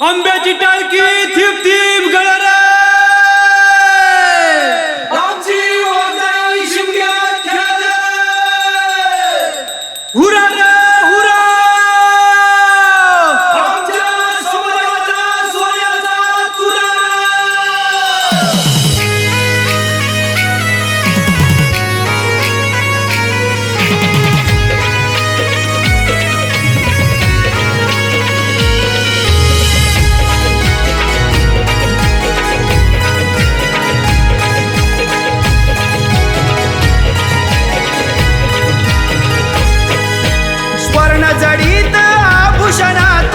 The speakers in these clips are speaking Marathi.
आंब्याची टाळकी थिप थिप गळर आमची ओझाई शिमग्यात खेळत हुरा रे हुरा आमच्या सोन्याचा सोन्याचा तुरा जडीत आभूषणात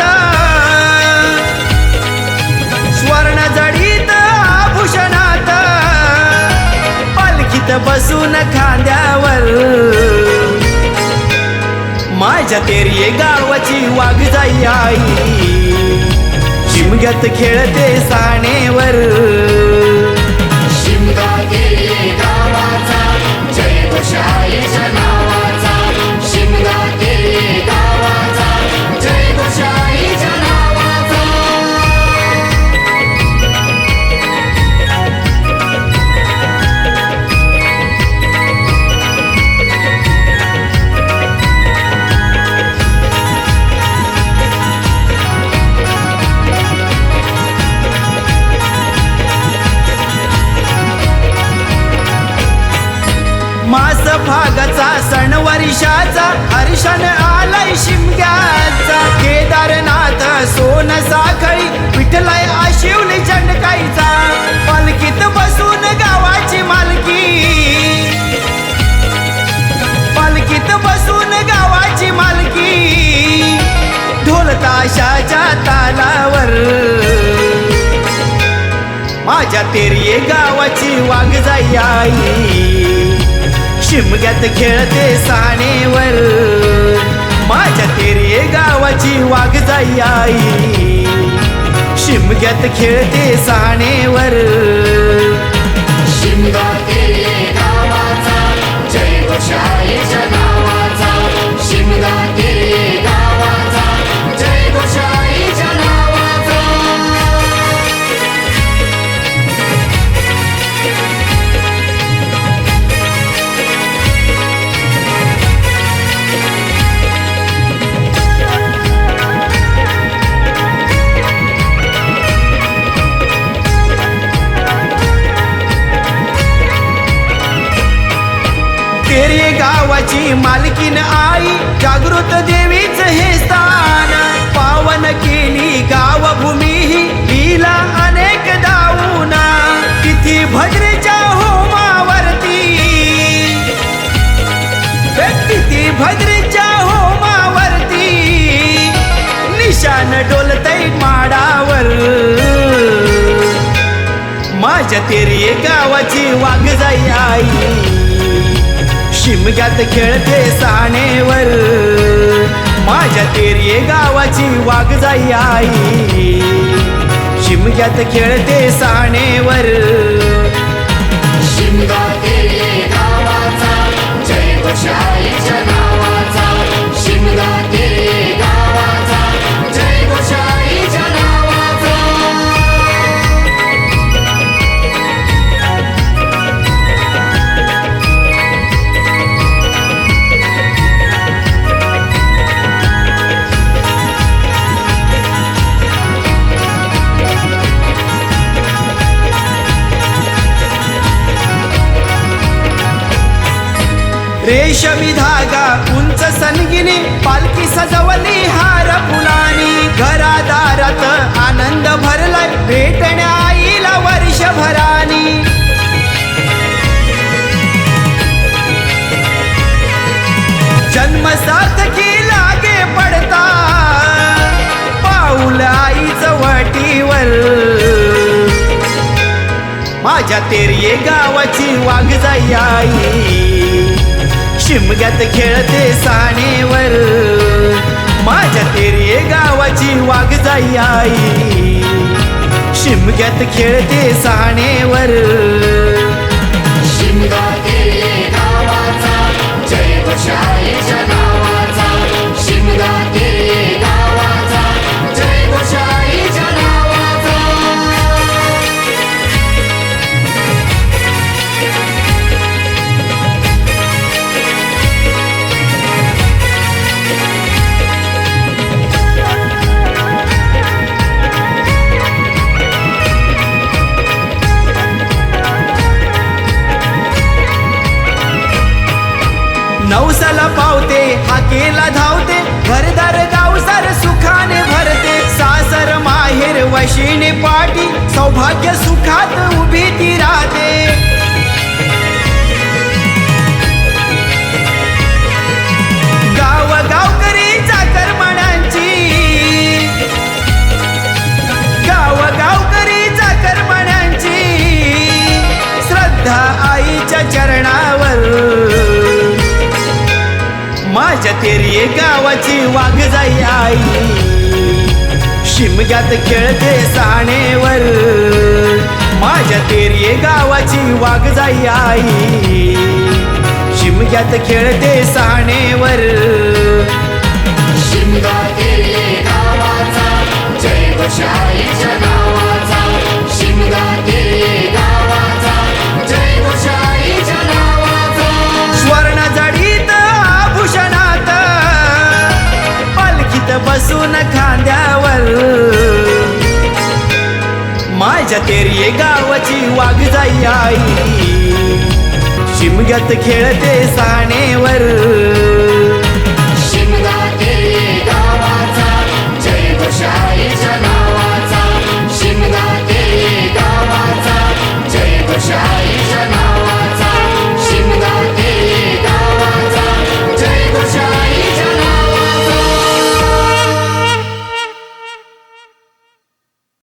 स्वर्ण जडीत आभूषणात पालखीत बसून खांद्यावर माझ्या तेरिये गावाची वाघजाई आई शिमग्यात खेळते साणेवर शिमगा तेरे गावाचा जय घोषाईच्या नावाचा शिमगा तेरे गावाचा जय घोषाईच्या नावाचा मास भागाचा सण वर्षाचा हर्षण आलाय शिमग्याचा केदारनाथ सोन साखळी विठलाय आशिवली चंडकाईचा पालखीत बसून गावाची मालकी पालखीत बसून गावाची मालकी ढोल ताशाच्या तालावर माझ्या तेरिये गावाची वाघजाई आई शिमग्यात खेळते साणेवर माझ्या तेरिये गावाची वाघजाई आई शिमग्यात खेळते साणेवर शिमगा तेरे गावाचा जय घोषाईच्या नावाचा शिमगा तेरे गावाचा जय घोषाईच्या नावाचा तेरे गावाची मालकीन आई जागृत देवीच हे स्थान पावन केली गावभूमी ही लीला अनेक दाऊना तिथी भद्रेच्या होमावरती तिथी भद्रेच्या होमावरती निशान डोलतय माडावर माझ्या तेरिये गावाची वाघजाई आई शिमग्यात खेळते साणेवर माझ्या तेरिये गावाची वाघजाई आई शिमग्यात खेळते साणेवर शिमगा तेरे गावाचा जय घोषाईच्या नावाचा शिमगा तेरे गावाचा जय घोषाईच्या नावाचा रेशमी धागा उंच सनगिनी पालखी सजवली हार फुलानी घरादारात आनंद भरलाय भेटण्या आईला वर्षभरानी जन्मसार्थकी लागे पडता पाऊल आईच वटीवर माझ्या तेरिये गावाची वाघजाई आई शिमग्यात खेळते साणेवर माझ्या तेरिये गावाची वाघजाई आई शिमग्यात खेळते साणेवर शिमगा तेरे गावाचा जय घोषाईच्या नावाचा शिमगा तेरे गावाचा जय घोषाईच्या नावाचा सौभाग्य सुखात उभी ती राहते गाव गावकरी चाकरमान्यांची गाव गावकरी चाकरमान्यांची श्रद्धा आईच्या चरणावर माझ्या तेरी गावाची वाघ जाई आई शिमग्यात खेळते साणेवर माझ्या तेरी गावाची वाघ जाई आई शिमग्यात खेळते साणेवर शिमगा तेरे गावाचा जय घोषाईच्या नावाचा शिमगा तेरे गावाचा जय घोषाईच्या नावाचा स्वर्ण जडीत आभूषणात पालखीत बसून खांद्यावर माझ्या तेरी गावाची वाघ जाई आई शिमग्यात खेळते साणेवर